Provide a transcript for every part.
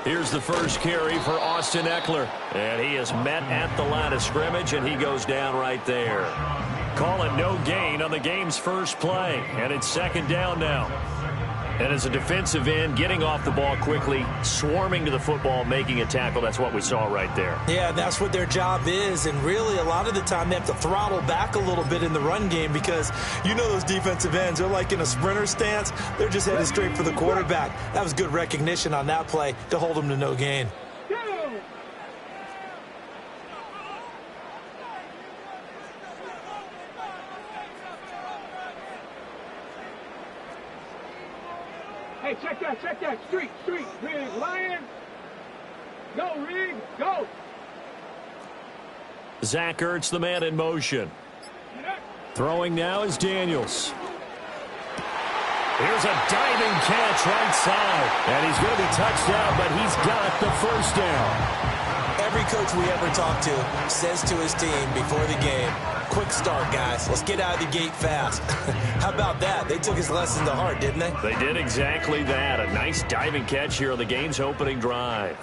Here's the first carry for Austin Eckler. And he is met at the line of scrimmage, and he goes down right there. Call it no gain on the game's first play. And it's second down now. And as a defensive end, getting off the ball quickly, swarming to the football, making a tackle, that's what we saw right there. Yeah, that's what their job is. And really, a lot of the time, they have to throttle back a little bit in the run game because you know those defensive ends, they're like in a sprinter stance. They're just headed straight for the quarterback. That was good recognition on that play to hold them to no gain. Hey, check that. Street. Rig, Lion. Go, Rig, go. Zach Ertz, the man in motion. Throwing now is Daniels. Here's a diving catch right side. And he's going to be touched down, but he's got the first down. Every coach we ever talk to says to his team before the game, quick start, guys. Let's get out of the gate fast. How about that? They took his lesson to heart, didn't they? They did exactly that. A nice diving catch here on the game's opening drive.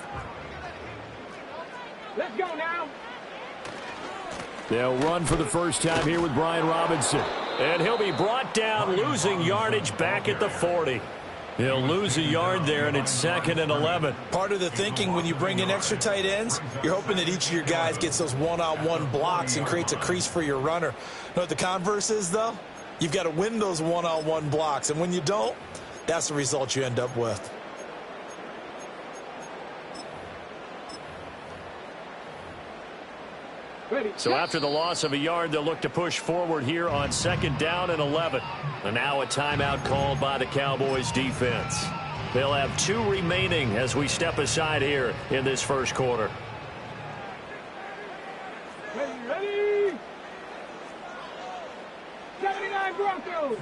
Let's go now. They'll run for the first time here with Brian Robinson. And he'll be brought down, losing yardage back at the 40. He'll lose a yard there, and it's 2nd and 11. Part of the thinking when you bring in extra tight ends, you're hoping that each of your guys gets those one-on-one blocks and creates a crease for your runner. You know what the converse is, though? You've got to win those one-on-one blocks, and when you don't, that's the result you end up with. So after the loss of a yard, they'll look to push forward here on 2nd down and 11. And now a timeout called by the Cowboys defense. They'll have 2 remaining as we step aside here in this first quarter. Ready. 79 Broncos.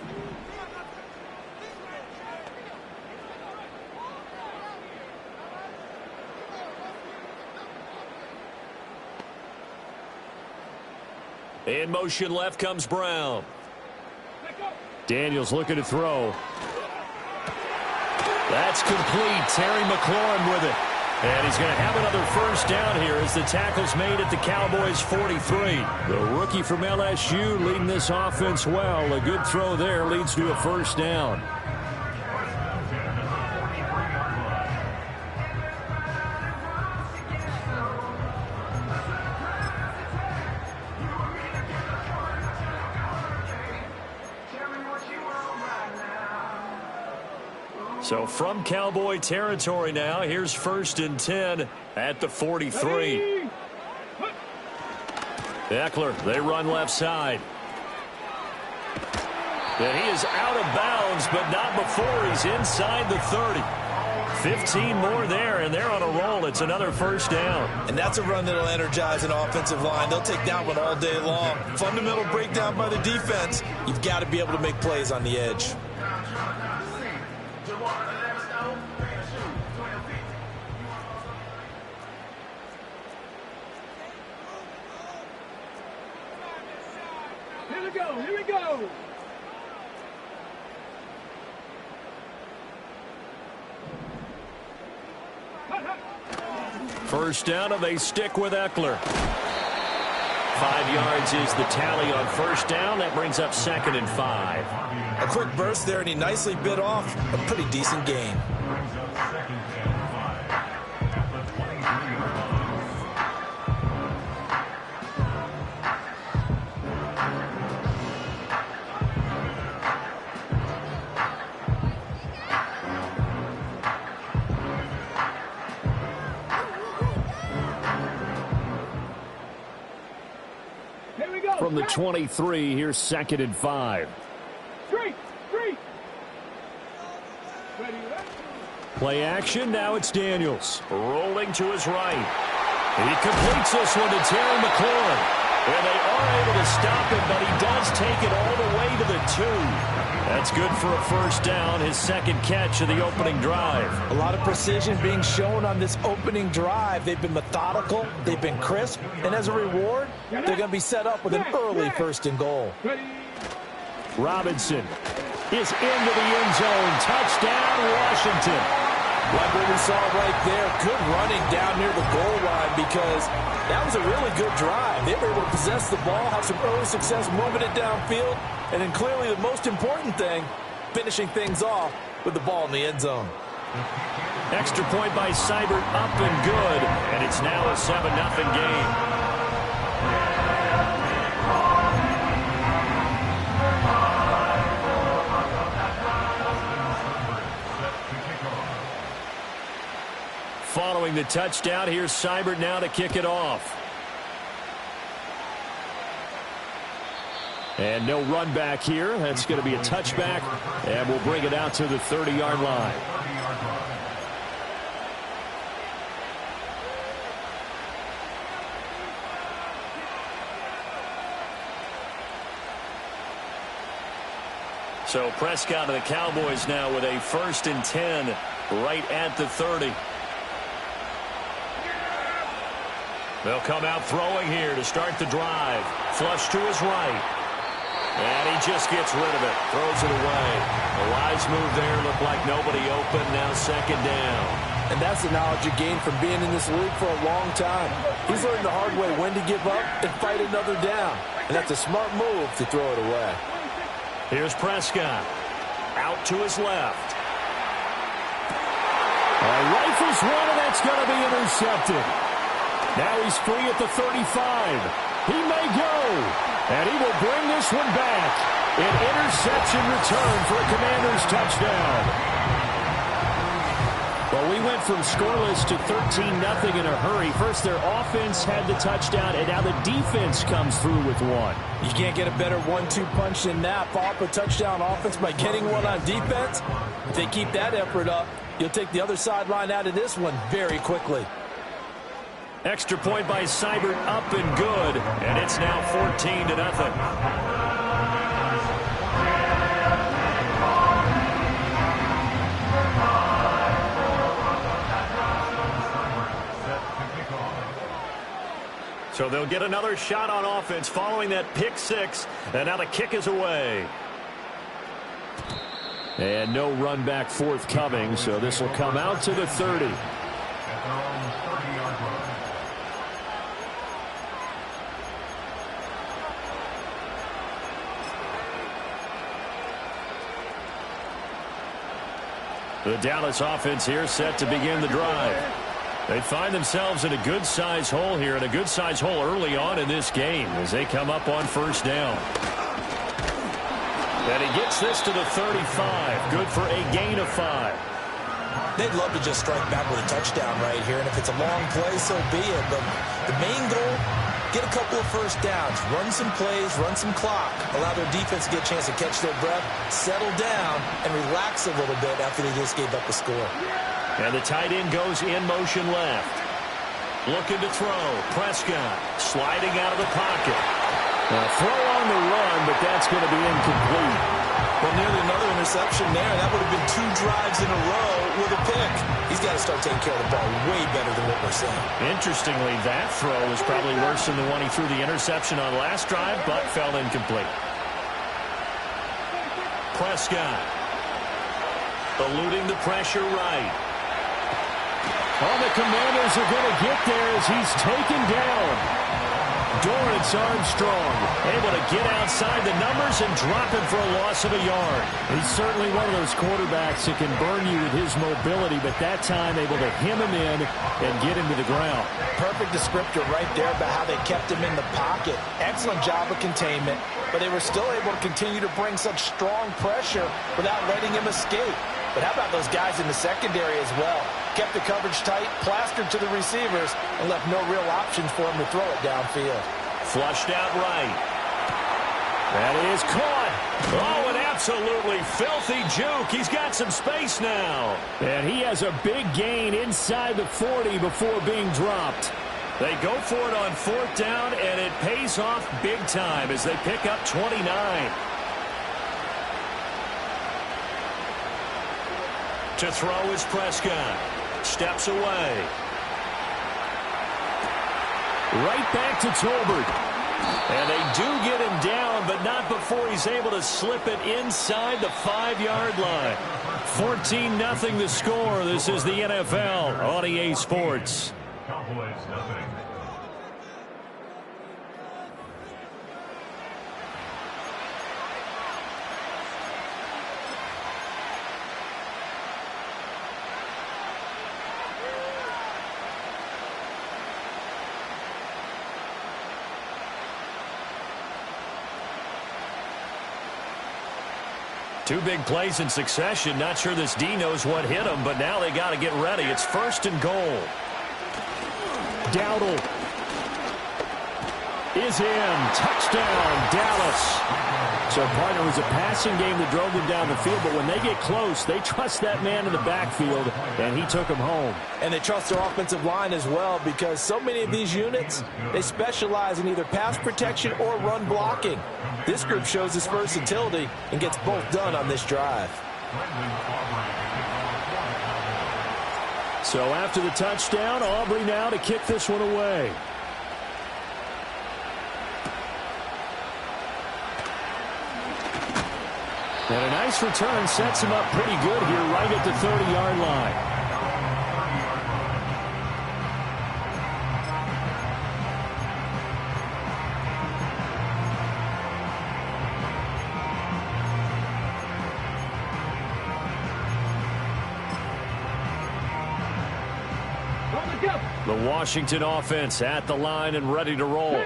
In motion left comes Brown. Daniels looking to throw. That's complete. Terry McLaurin with it. And he's going to have another first down here as the tackle's made at the Cowboys 43. The rookie from LSU leading this offense well. A good throw there leads to a first down. So from Cowboy territory now, here's 1st and 10 at the 43. Eckler, they run left side. And he is out of bounds, but not before he's inside the 30. 15 more there, and they're on a roll. It's another first down. And that's a run that'll energize an offensive line. They'll take that one all day long. Fundamental breakdown by the defense. You've got to be able to make plays on the edge. Here we go. First down, and they stick with Eckler. 5 yards is the tally on first down. That brings up 2nd and 5. A quick burst there, and he nicely bit off a pretty decent gain. From the 23, here's 2nd and 5. Three. Play action, now it's Daniels. Rolling to his right. He completes this one to Terry McLaurin. And they are able to stop him, but he does take it all the way to the 2. That's good for a first down, his 2nd catch of the opening drive. A lot of precision being shown on this opening drive. They've been methodical, they've been crisp, and as a reward, they're going to be set up with an early 1st and goal. Robinson is into the end zone. Touchdown, Washington. Like what we saw right there, good running down near the goal line because that was a really good drive. They were able to possess the ball, have some early success moving it downfield, and then clearly the most important thing, finishing things off with the ball in the end zone. Extra point by Seibert, up and good, and it's now a 7-0 game. Following the touchdown, here's Seibert now to kick it off. And no run back here. That's going to be a touchback, and we'll bring it out to the 30-yard line. So Prescott and the Cowboys now with a 1st and 10 right at the 30. They'll come out throwing here to start the drive. Flush to his right. And he just gets rid of it. Throws it away. A wise move there. Looked like nobody open. Now 2nd down. And that's the knowledge you gain from being in this league for a long time. He's learned the hard way when to give up and fight another down. And that's a smart move to throw it away. Here's Prescott. Out to his left. Rifles one, and that's going to be intercepted. Now he's free at the 35. He may go. And he will bring this one back. An interception return for a Commanders touchdown. Well, we went from scoreless to 13-0 in a hurry. First, their offense had the touchdown, and now the defense comes through with one. You can't get a better 1-2 punch than that. Follow up a touchdown offense by getting one on defense. If they keep that effort up, you'll take the other sideline out of this one very quickly. Extra point by Seibert, up and good, and it's now 14-0. So they'll get another shot on offense following that pick six, and now the kick is away. And no run back forthcoming, so this will come out to the 30. The Dallas offense here set to begin the drive. They find themselves in a good-sized hole here, and a good-sized hole early on in this game as they come up on 1st down. And he gets this to the 35. Good for a gain of 5. They'd love to just strike back with a touchdown right here, and if it's a long play, so be it. But the main goal, get a couple of 1st downs, run some plays, run some clock, allow their defense to get a chance to catch their breath, settle down, and relax a little bit after they just gave up the score. And the tight end goes in motion left. Looking to throw. Prescott sliding out of the pocket. Now throw on the run, but that's going to be incomplete. Well, nearly another interception there. That would have been 2 drives in a row with a pick. He's got to start taking care of the ball way better than what we're seeing. Interestingly, that throw was probably worse than the one he threw the interception on last drive, but fell incomplete. Prescott eluding the pressure right. Oh, the Commanders are going to get there as he's taken down. Dorrance Armstrong able to get outside the numbers and drop him for a loss of a yard. He's certainly one of those quarterbacks that can burn you with his mobility, but that time able to hem him in and get him to the ground. Perfect descriptor right there about how they kept him in the pocket. Excellent job of containment, but they were still able to continue to bring such strong pressure without letting him escape. But how about those guys in the secondary as well? Kept the coverage tight, plastered to the receivers, and left no real options for him to throw it downfield. Flushed out right. That is caught. Oh, an absolutely filthy juke. He's got some space now. And he has a big gain inside the 40 before being dropped. They go for it on 4th down, and it pays off big time as they pick up 29. To throw is Prescott. Steps away. Right back to Tolbert. And they do get him down, but not before he's able to slip it inside the 5-yard line. 14-0 the score. This is the NFL on EA Sports. Cowboys nothing. Two big plays in succession. Not sure this D knows what hit him, but now they got to get ready. It's 1st and goal. Dowdle is in. Touchdown, Dallas. So, partner, it was a passing game that drove them down the field, but when they get close, they trust that man in the backfield, and he took him home. And they trust their offensive line as well, because so many of these units, they specialize in either pass protection or run blocking. This group shows its versatility and gets both done on this drive. So after the touchdown, Aubrey now to kick this one away. And a nice return sets him up pretty good here right at the 30-yard line. The Washington offense at the line and ready to roll.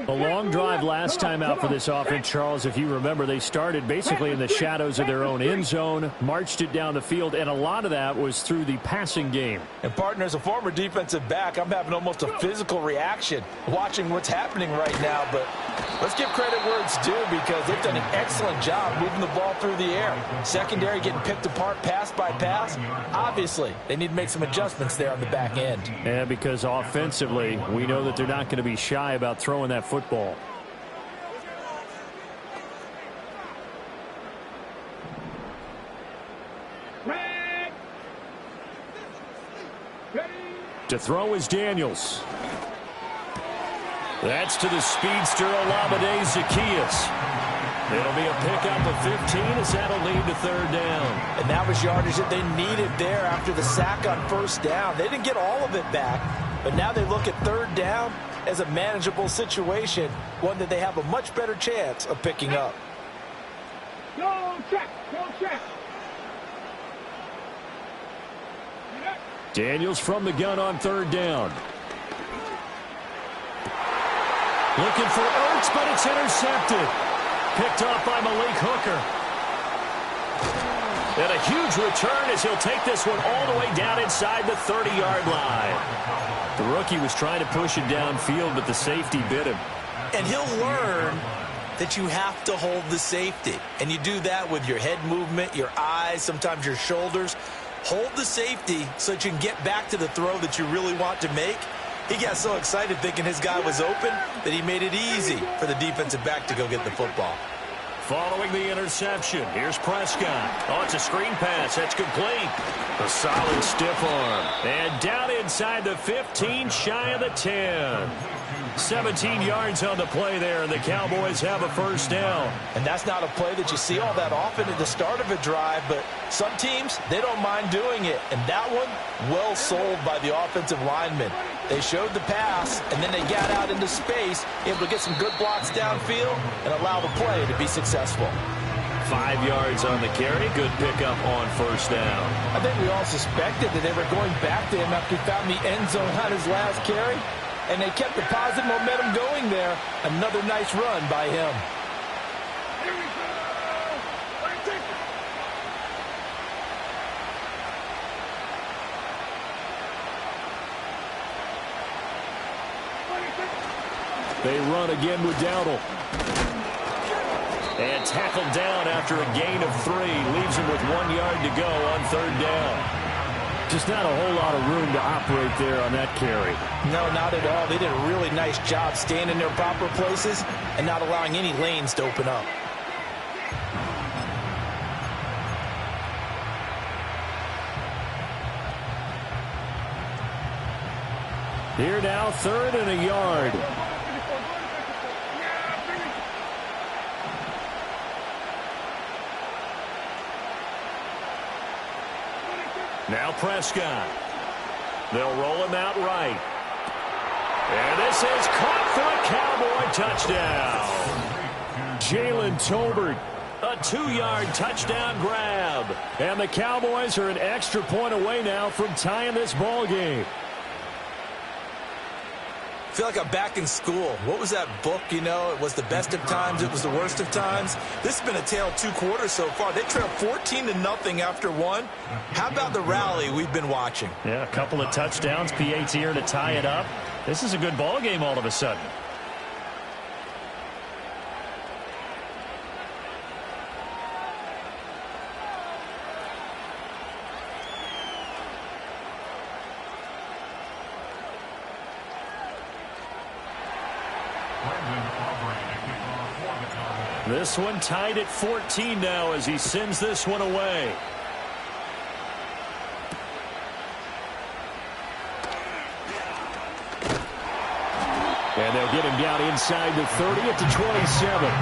A long drive last time out for this offense, Charles. If you remember, they started basically in the shadows of their own end zone, marched it down the field, and a lot of that was through the passing game. And, partner, as a former defensive back, I'm having almost a physical reaction watching what's happening right now. But let's give credit where it's due, because they've done an excellent job moving the ball through the air. Secondary getting picked apart pass by pass. Obviously, they need to make some adjustments there on the back end. And because offensively, we know that they're not going to be shy about throwing that football. To throw is Daniels. That's to the speedster Olamide Zaccheaus. It'll be a pickup of 15 as that'll lead to 3rd down. And that was yardage that they needed there after the sack on 1st down. They didn't get all of it back, but now they look at 3rd down as a manageable situation, one that they have a much better chance of picking up. Go check, go check. Daniels from the gun on 3rd down. Looking for Ertz, but it's intercepted. Picked off by Malik Hooker. And a huge return as he'll take this one all the way down inside the 30-yard line. The rookie was trying to push it downfield, but the safety bit him. And he'll learn that you have to hold the safety. And you do that with your head movement, your eyes, sometimes your shoulders. Hold the safety so that you can get back to the throw that you really want to make. He got so excited thinking his guy was open that he made it easy for the defensive back to go get the football. Following the interception, here's Prescott. Oh, it's a screen pass. That's complete. A solid stiff arm. And down inside the 15, shy of the 10. 17 yards on the play there, and the Cowboys have a 1st down. And that's not a play that you see all that often at the start of a drive, but some teams, they don't mind doing it. And that one, well sold by the offensive lineman. They showed the pass, and then they got out into space, able to get some good blocks downfield and allow the play to be successful. 5 yards on the carry. Good pickup on 1st down. I think we all suspected that they were going back to him after he found the end zone on his last carry, and they kept the positive momentum going there. Another nice run by him. Here we go. Let's take it. They run again with Dowdle. And tackled down after a gain of 3. Leaves him with 1 yard to go on 3rd down. Just not a whole lot of room to operate there on that carry. No, not at all. They did a really nice job staying in their proper places and not allowing any lanes to open up. Here now, 3rd and a yard. Now Prescott. They'll roll him out right. And this is caught for a Cowboy touchdown. Jalen Tolbert. A 2-yard touchdown grab. And the Cowboys are an extra point away now from tying this ball game. I feel like I'm back in school. What was that book, you know? It was the best of times. It was the worst of times. This has been a tale of 2 quarters so far. They trailed 14-0 after 1. How about the rally we've been watching? Yeah, a couple of touchdowns, PAT here to tie it up. This is a good ball game all of a sudden. This one tied at 14 now as he sends this one away. And they'll get him down inside the 30 at the 27.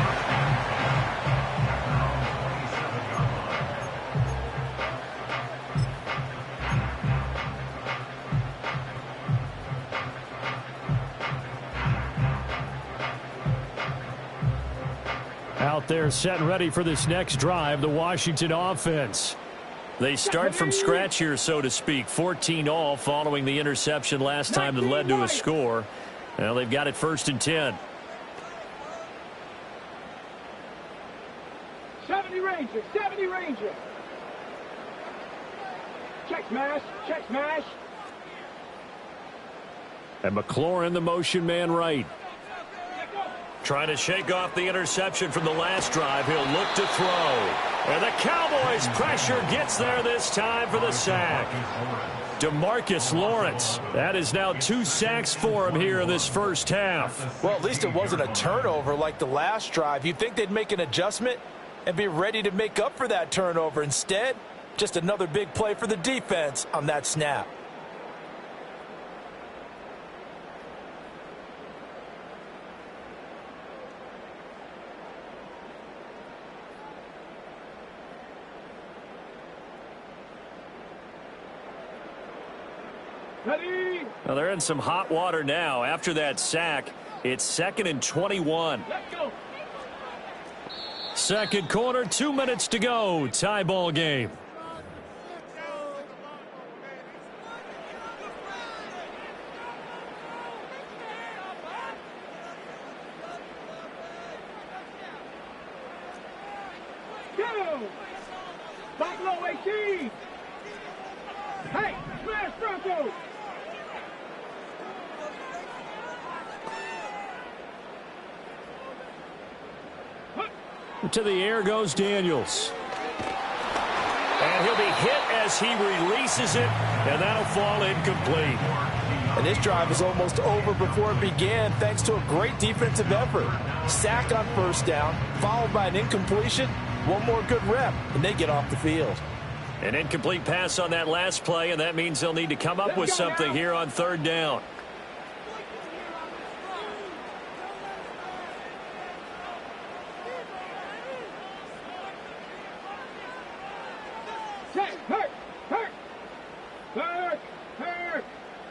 Out there set and ready for this next drive, the Washington offense. They start from scratch here, so to speak. 14-all following the interception last time that led to a score. Well, they've got it 1st and 10. 70 Ranger, 70 Ranger. Check smash, check smash. And McLaurin, the motion man right. Trying to shake off the interception from the last drive. He'll look to throw. And the Cowboys' pressure gets there this time for the sack. DeMarcus Lawrence. That is now 2 sacks for him here in this first half. Well, at least it wasn't a turnover like the last drive. You'd think they'd make an adjustment and be ready to make up for that turnover. Instead, just another big play for the defense on that snap. Ready? Well, they're in some hot water now. After that sack, it's 2nd and 21. Let's go. Second quarter, 2 minutes to go. Tie ball game. Go. Back low 18. Hey, smash Bronco. To the air goes Daniels. And he'll be hit as he releases it, and that'll fall incomplete. And this drive is almost over before it began thanks to a great defensive effort. Sack on 1st down, followed by an incompletion. One more good rep, and they get off the field. An incomplete pass on that last play, and that means they'll need to come up with something here on 3rd down. Check, hurt.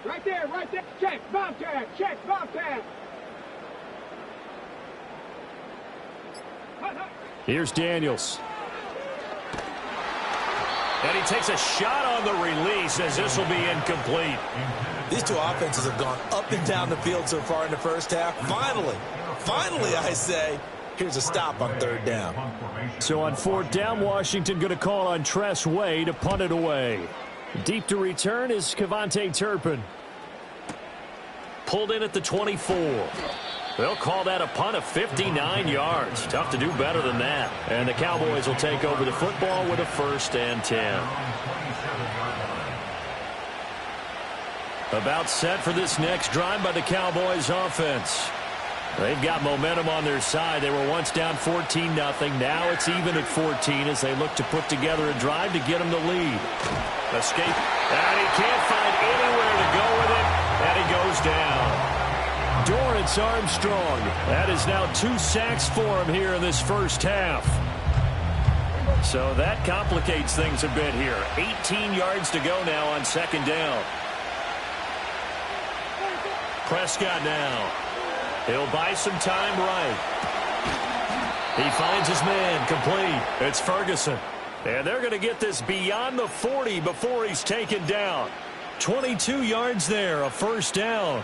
Right there. Check, Bobcat. Check, Bobcat. Here's Daniels. And he takes a shot on the release as this will be incomplete. These 2 offenses have gone up and down the field so far in the first half. Finally, I say, here's a stop on 3rd down. So on 4th down, Washington going to call on Tress Way to punt it away. Deep to return is Kevontae Turpin. Pulled in at the 24. They'll call that a punt of 59 yards. Tough to do better than that. And the Cowboys will take over the football with a 1st and 10. About set for this next drive by the Cowboys offense. They've got momentum on their side. They were once down 14-0. Now it's even at 14 as they look to put together a drive to get them the lead. Escape. And he can't find anywhere to go with it. And he goes down. Dorrance Armstrong. That is now 2 sacks for him here in this first half. So that complicates things a bit here. 18 yards to go now on second down. Prescott now. He'll buy some time right. He finds his man complete. It's Ferguson. And they're going to get this beyond the 40 before he's taken down. 22 yards there, a first down.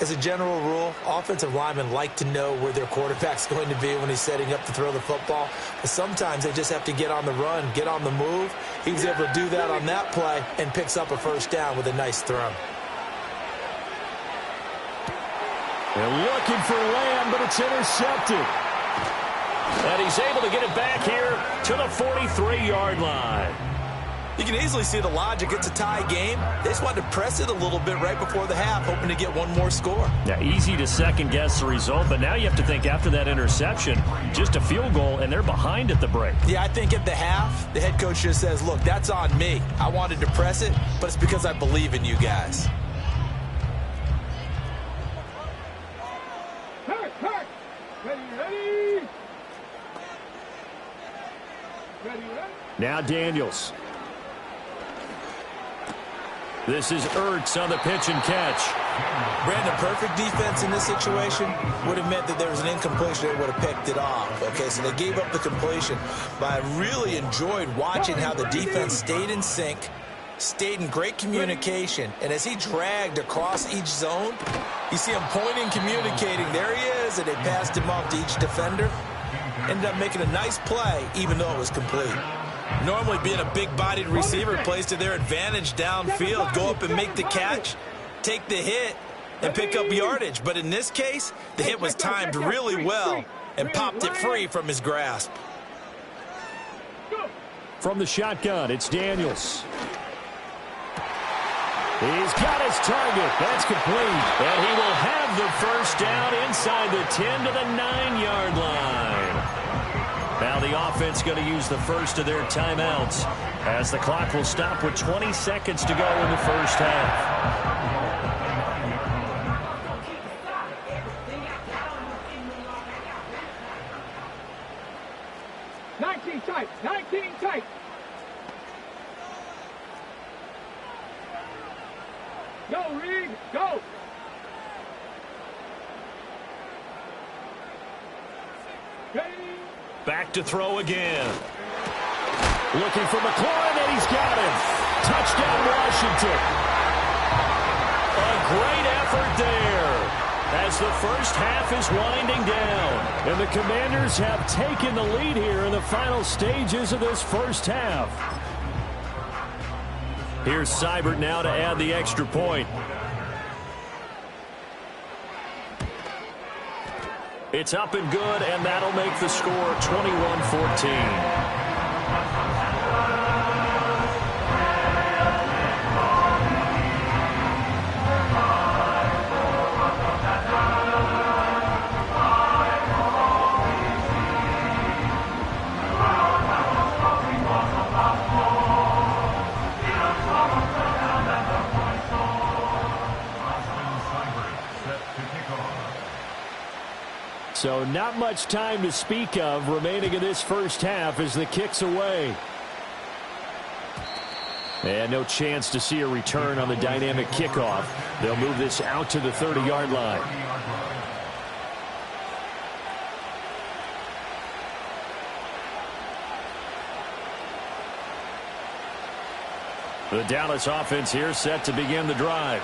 As a general rule, offensive linemen like to know where their quarterback's going to be when he's setting up to throw the football. But sometimes they just have to get on the run, get on the move. He was able to do that on that play and picks up a first down with a nice throw. They're looking for Lamb, but it's intercepted. And he's able to get it back here to the 43-yard line. You can easily see the logic. It's a tie game. They just wanted to press it a little bit right before the half, hoping to get one more score. Yeah, easy to second-guess the result, but now you have to think after that interception, just a field goal, and they're behind at the break. Yeah, I think at the half, the head coach just says, look, that's on me. I wanted to press it, but it's because I believe in you guys. Now Daniels. This is Ertz on the pitch and catch. Brandon, perfect defense in this situation would have meant that there was an incompletion. They would have picked it off. Okay, so they gave up the completion. But I really enjoyed watching how the defense stayed in sync, stayed in great communication. And as he dragged across each zone, you see him pointing, communicating. There he is, and they passed him off to each defender. Ended up making a nice play, even though it was complete. Normally being a big-bodied receiver plays to their advantage downfield. Go up and make the catch, take the hit, and pick up yardage. But in this case, the hit was timed really well and popped it free from his grasp. From the shotgun, it's Daniels. He's got his target. That's complete. And he will have the first down inside the 10 to the 9-yard line. Now the offense going to use the first of their timeouts as the clock will stop with 20 seconds to go in the first half. 19 tight, 19 tight. Go, Reed, go. Ready. Back to throw again. Looking for McLaurin, and he's got him. Touchdown, Washington. A great effort there as the first half is winding down. And the Commanders have taken the lead here in the final stages of this first half. Here's Seibert now to add the extra point. It's up and good, and that'll make the score 21-14. So not much time to speak of remaining in this first half as the kick's away. And no chance to see a return on the dynamic kickoff. They'll move this out to the 30-yard line. The Dallas offense here set to begin the drive.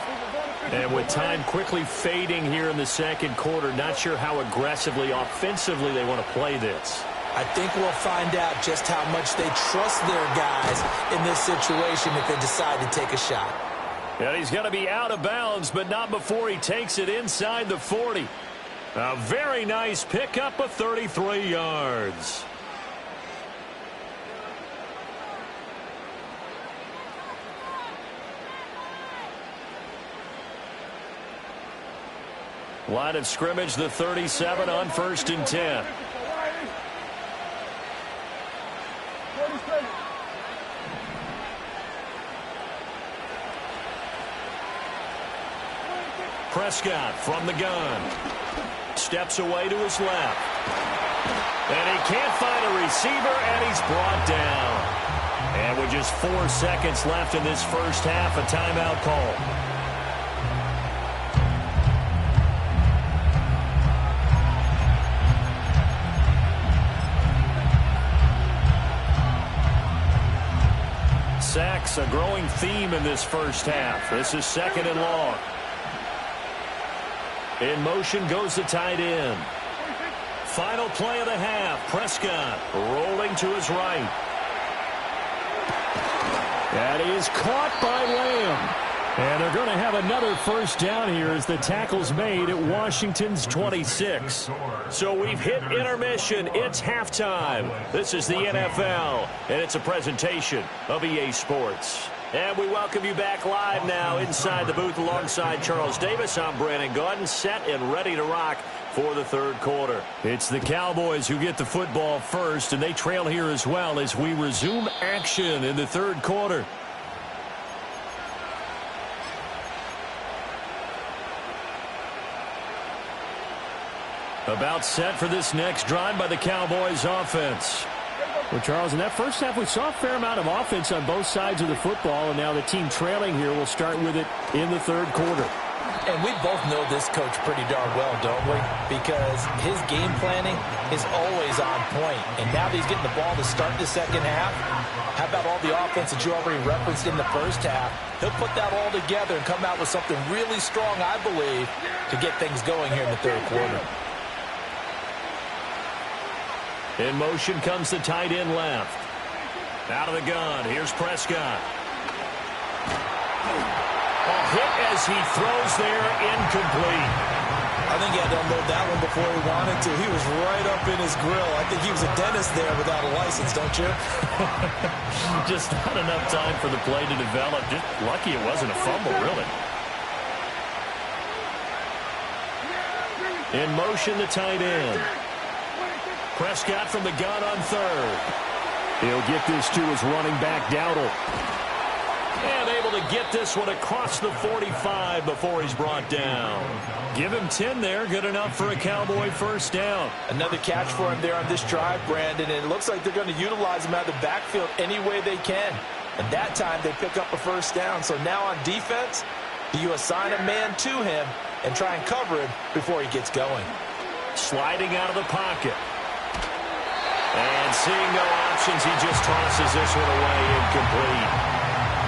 And with time quickly fading here in the second quarter, not sure how aggressively, offensively they want to play this. I think we'll find out just how much they trust their guys in this situation if they decide to take a shot. And he's going to be out of bounds, but not before he takes it inside the 40. A very nice pickup of 33 yards. Line of scrimmage, the 37 on 1st and 10. Prescott from the gun. Steps away to his left. And he can't find a receiver, and he's brought down. And with just 4 seconds left in this first half, a timeout call. Sacks, a growing theme in this first half. This is 2nd and long. In motion goes the tight end. Final play of the half. Prescott rolling to his right. That is caught by Lamb. And they're going to have another first down here as the tackle's made at Washington's 26. So we've hit intermission. It's halftime. This is the NFL, and it's a presentation of EA Sports. And we welcome you back live now inside the booth alongside Charles Davis. I'm Brandon Gaudin, set and ready to rock for the third quarter. It's the Cowboys who get the football first, and they trail here as well as we resume action in the third quarter. About set for this next drive by the Cowboys offense. Well, Charles, in that first half, we saw a fair amount of offense on both sides of the football, and now the team trailing here will start with it in the third quarter. And we both know this coach pretty darn well, don't we? Because his game planning is always on point. And now that he's getting the ball to start the second half, how about all the offense that you already referenced in the first half? He'll put that all together and come out with something really strong, I believe, to get things going here in the third quarter. In motion comes the tight end left. Out of the gun, here's Prescott. A hit as he throws there, incomplete. I think he had to unload that one before he wanted to. He was right up in his grill. I think he was a dentist there without a license, don't you? Just not enough time for the play to develop. Just lucky it wasn't a fumble, really. In motion, the tight end. Prescott from the gun on third. He'll get this to his running back, Dowdle. And able to get this one across the 45 before he's brought down. Give him 10 there. Good enough for a Cowboy first down. Another catch for him there on this drive, Brandon. And it looks like they're going to utilize him out of the backfield any way they can. And that time they pick up a first down. So now on defense, do you assign a man to him and try and cover him before he gets going? Sliding out of the pocket. And seeing no options, he just tosses this one away, incomplete.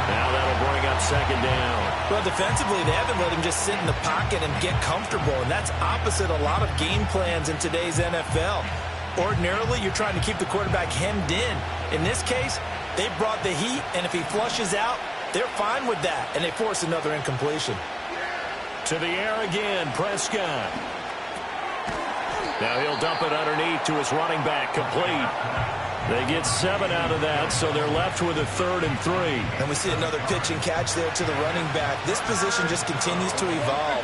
Now that'll bring up second down. Well, defensively, they haven't let him just sit in the pocket and get comfortable, and that's opposite a lot of game plans in today's NFL. Ordinarily, you're trying to keep the quarterback hemmed in. In this case, they brought the heat, and if he flushes out, they're fine with that, and they force another incompletion. To the air again, Prescott. Now he'll dump it underneath to his running back, complete. They get 7 out of that, so they're left with a 3rd and 3. And we see another pitch and catch there to the running back. This position just continues to evolve.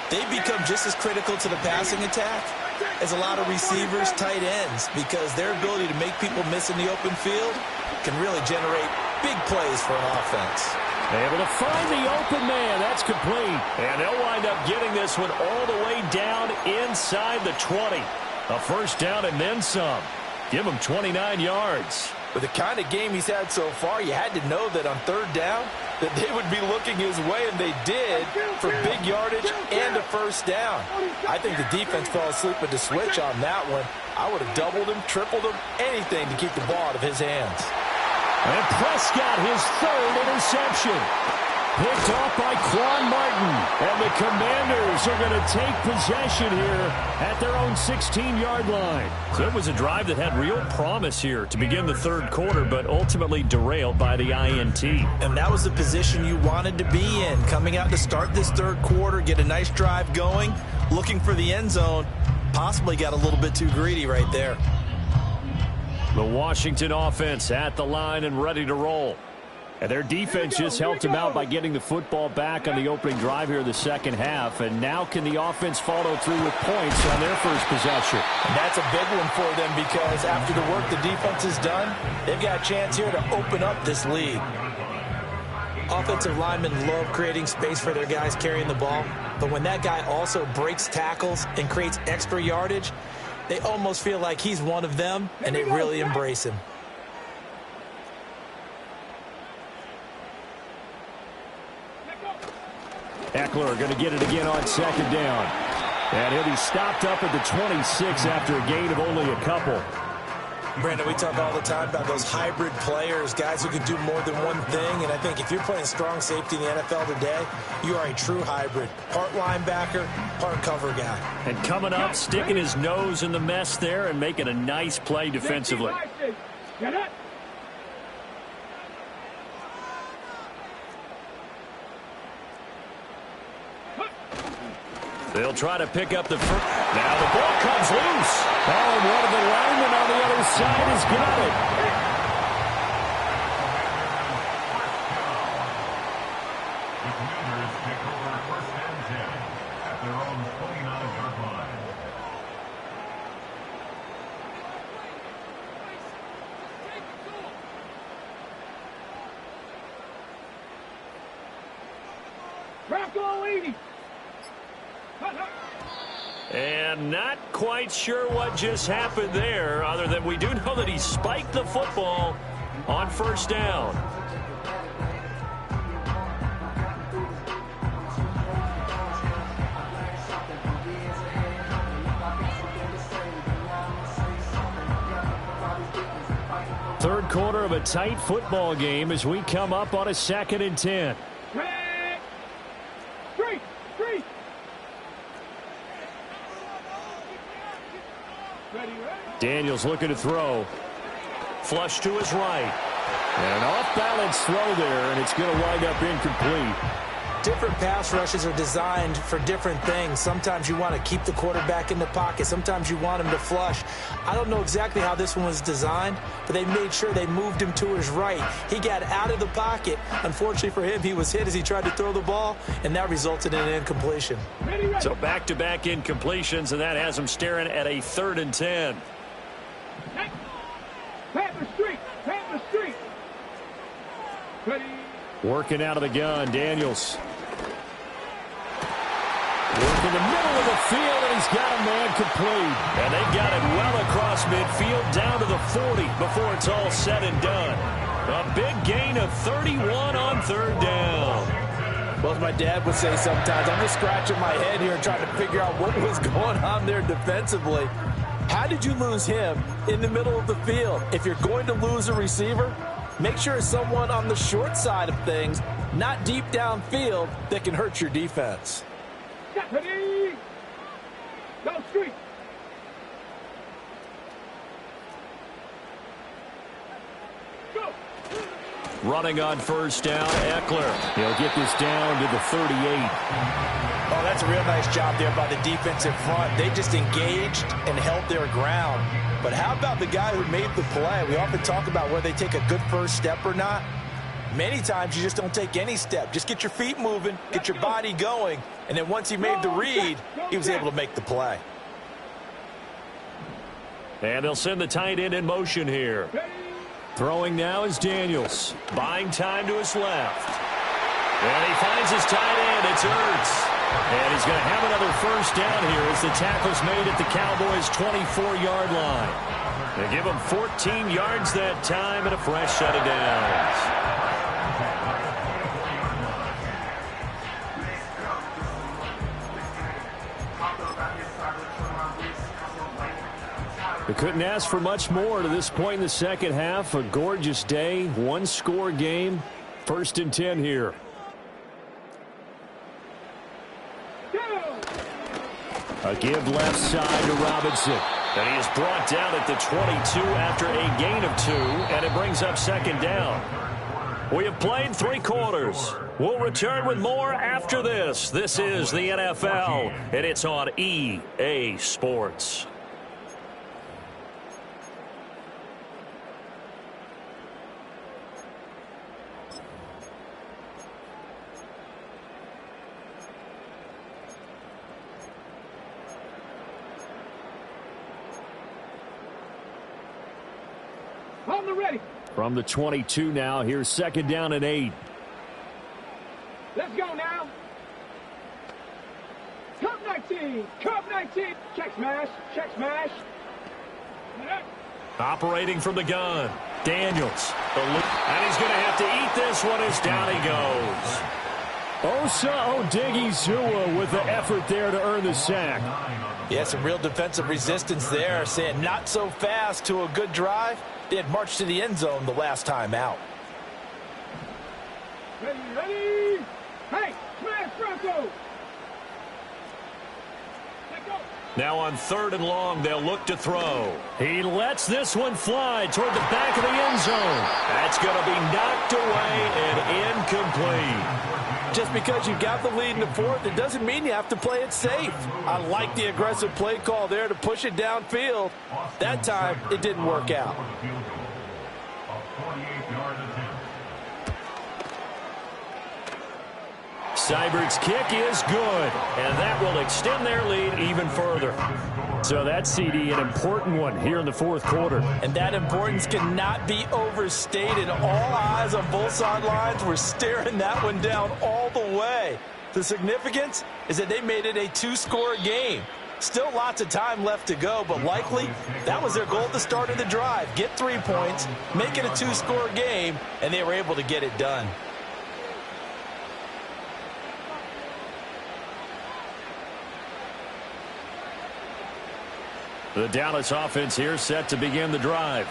They become just as critical to the passing attack as a lot of receivers, tight ends, because their ability to make people miss in the open field can really generate big plays for an offense. Able to find the open man. That's complete. And they'll wind up getting this one all the way down inside the 20. A first down and then some. Give him 29 yards. With the kind of game he's had so far, you had to know that on third down that they would be looking his way, and they did, for big yardage and a first down. I think the defense fell asleep with the switch on that one. I would have doubled him, tripled him, anything to keep the ball out of his hands. And Prescott, his 3rd interception. Picked off by Quan Martin. And the Commanders are going to take possession here at their own 16-yard line. So it was a drive that had real promise here to begin the third quarter, but ultimately derailed by the INT. And that was the position you wanted to be in. Coming out to start this third quarter, get a nice drive going, looking for the end zone. Possibly got a little bit too greedy right there. The Washington offense at the line and ready to roll. And their defense just helped them out by getting the football back on the opening drive here in the second half. And now can the offense follow through with points on their first possession? And that's a big one for them because after the work the defense has done, they've got a chance here to open up this lead. Offensive linemen love creating space for their guys carrying the ball. But when that guy also breaks tackles and creates extra yardage, They almost feel like he's one of them, and they really embrace him. Eckler going to get it again on second down. And he'll be stopped up at the 26 after a gain of only a couple. Brandon, we talk all the time about those hybrid players, guys who can do more than one thing. And I think if you're playing strong safety in the NFL today, you are a true hybrid. Part linebacker, part cover guy. And coming up, sticking his nose in the mess there and making a nice play defensively. They'll try to pick up the first. Now the ball comes loose. Oh, and one of the linemen on the other side has got it. The Commanders take over first and 10 at their own 29-yard line. Crackle 80. And not quite sure what just happened there, other than we do know that he spiked the football on first down. Third quarter of a tight football game as we come up on a 2nd and 10. Daniels looking to throw. Flush to his right. And an off-balance throw there, and it's going to wind up incomplete. Different pass rushes are designed for different things. Sometimes you want to keep the quarterback in the pocket. Sometimes you want him to flush. I don't know exactly how this one was designed, but they made sure they moved him to his right. He got out of the pocket. Unfortunately for him, he was hit as he tried to throw the ball, and that resulted in an incompletion. So back-to-back incompletions, and that has him staring at a 3rd and 10. Panther Street. Panther Street. Ready. Working out of the gun, Daniels. Work in the middle of the field, and he's got a man complete. And they got it well across midfield, down to the 40 before it's all said and done. A big gain of 31 on 3rd down. Well, as my dad would say sometimes, I'm just scratching my head here and trying to figure out what was going on there defensively. How did you lose him in the middle of the field? If you're going to lose a receiver, make sure it's someone on the short side of things, not deep downfield, that can hurt your defense. Ready. Go Street. Go. Running on first down, Eckler. He'll get this down to the 38. Oh, that's a real nice job there by the defensive front. They just engaged and held their ground. But how about the guy who made the play? We often talk about whether they take a good first step or not. Many times you just don't take any step. Just get your feet moving, get your body going, and then once he made the read, he was able to make the play. And they'll send the tight end in motion here. Throwing now is Daniels. Buying time to his left. And he finds his tight end. It's Ertz. And he's going to have another first down here as the tackle's made at the Cowboys' 24-yard line. They give him 14 yards that time and a fresh set of downs. We couldn't ask for much more to this point in the second half. A gorgeous day, one-score game. 1st and 10 here. A give left side to Robinson. And he is brought down at the 22 after a gain of 2, and it brings up 2nd down. We have played 3 quarters. We'll return with more after this. This is the NFL, and it's on EA Sports. On the ready. From the 22 now, here's 2nd down and 8. Let's go now. Cup 19. Cup 19. Check smash. Check smash. Operating from the gun, Daniels. And he's going to have to eat this one as down he goes. Osa Odigizua with the effort there to earn the sack. Yeah, some real defensive resistance there, saying not so fast to a good drive. They had marched to the end zone the last time out. Ready, ready. Hey, smash Bronco. Let go. Now on 3rd and long, they'll look to throw. He lets this one fly toward the back of the end zone. That's going to be knocked away and incomplete. Just because you got the lead in the 4th, it doesn't mean you have to play it safe. I like the aggressive play call there to push it downfield. That time, it didn't work out. Seibert's kick is good, and that will extend their lead even further. So that CD, an important one here in the 4th quarter. And that importance cannot be overstated. All eyes on both sidelines were staring that one down all the way. The significance is that they made it a 2-score game. Still lots of time left to go, but likely that was their goal at the start of the drive. Get 3 points, make it a 2-score game, and they were able to get it done. The Dallas offense here set to begin the drive.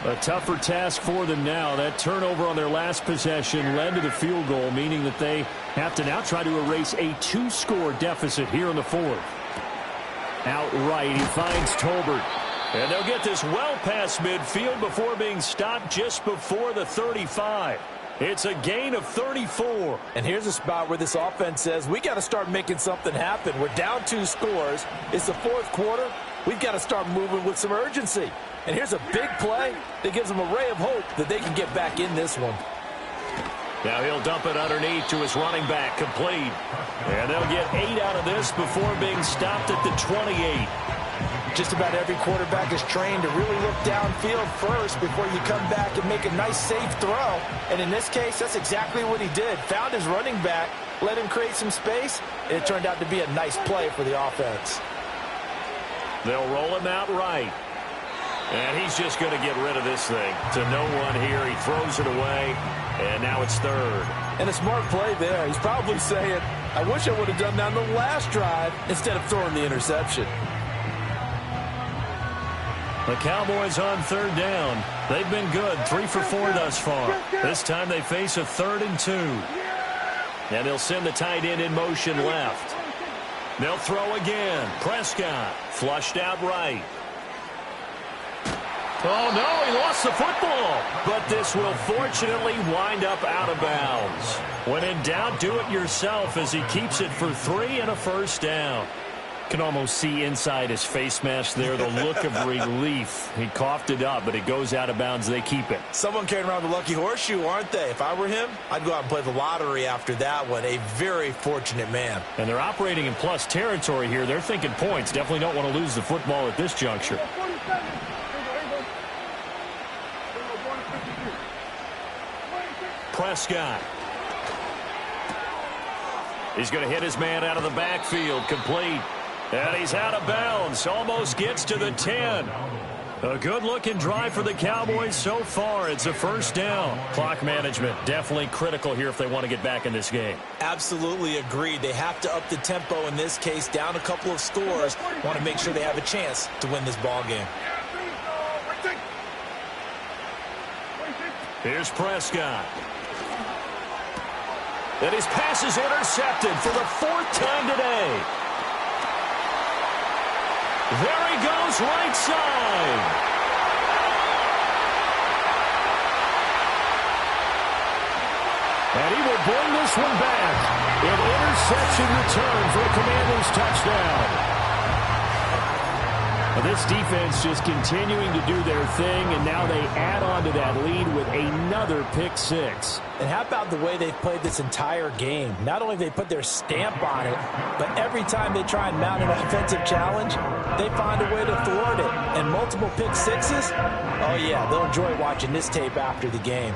A tougher task for them now. That turnover on their last possession led to the field goal, meaning that they have to now try to erase a 2-score deficit here in the 4th. Outright, he finds Tolbert. And they'll get this well past midfield before being stopped just before the 35. It's a gain of 34. And here's a spot where this offense says, we got to start making something happen. We're down 2 scores. It's the 4th quarter. We've got to start moving with some urgency. And here's a big play that gives them a ray of hope that they can get back in this one. Now he'll dump it underneath to his running back, complete. And they'll get 8 out of this before being stopped at the 28. Just about every quarterback is trained to really look downfield first before you come back and make a nice, safe throw. And in this case, that's exactly what he did. Found his running back, let him create some space, and it turned out to be a nice play for the offense. They'll roll him out right. And he's just going to get rid of this thing. To no one here. He throws it away. And now it's 3rd. And a smart play there. He's probably saying, I wish I would have done that on the last drive instead of throwing the interception. The Cowboys on 3rd down. They've been good. 3 for 4 thus far. This time they face a 3rd and 2. And they'll send the tight end in motion left. They'll throw again. Prescott flushed out right. Oh, no, he lost the football. But this will fortunately wind up out of bounds. When in doubt, do it yourself as he keeps it for 3 and a first down. Can almost see inside his face mask there the look of relief. He coughed it up, but it goes out of bounds. They keep it. Someone carrying around the lucky horseshoe, aren't they? If I were him, I'd go out and play the lottery after that one. A very fortunate man. And they're operating in plus territory here. They're thinking points. Definitely don't want to lose the football at this juncture. Prescott. He's going to hit his man out of the backfield, complete. And he's out of bounds, almost gets to the 10. A good-looking drive for the Cowboys so far. It's a first down. Clock management definitely critical here if they want to get back in this game. Absolutely agreed. They have to up the tempo in this case, down a couple of scores. Want to make sure they have a chance to win this ball game. Here's Prescott. And his pass is intercepted for the 4th time today. There he goes, right side. And he will bring this one back. An interception return for a Commanders touchdown. This defense just continuing to do their thing, and now they add on to that lead with another pick 6. And how about the way they've played this entire game? Not only have they put their stamp on it, but every time they try and mount an offensive challenge, they find a way to thwart it. And multiple pick 6s? Oh, yeah, they'll enjoy watching this tape after the game.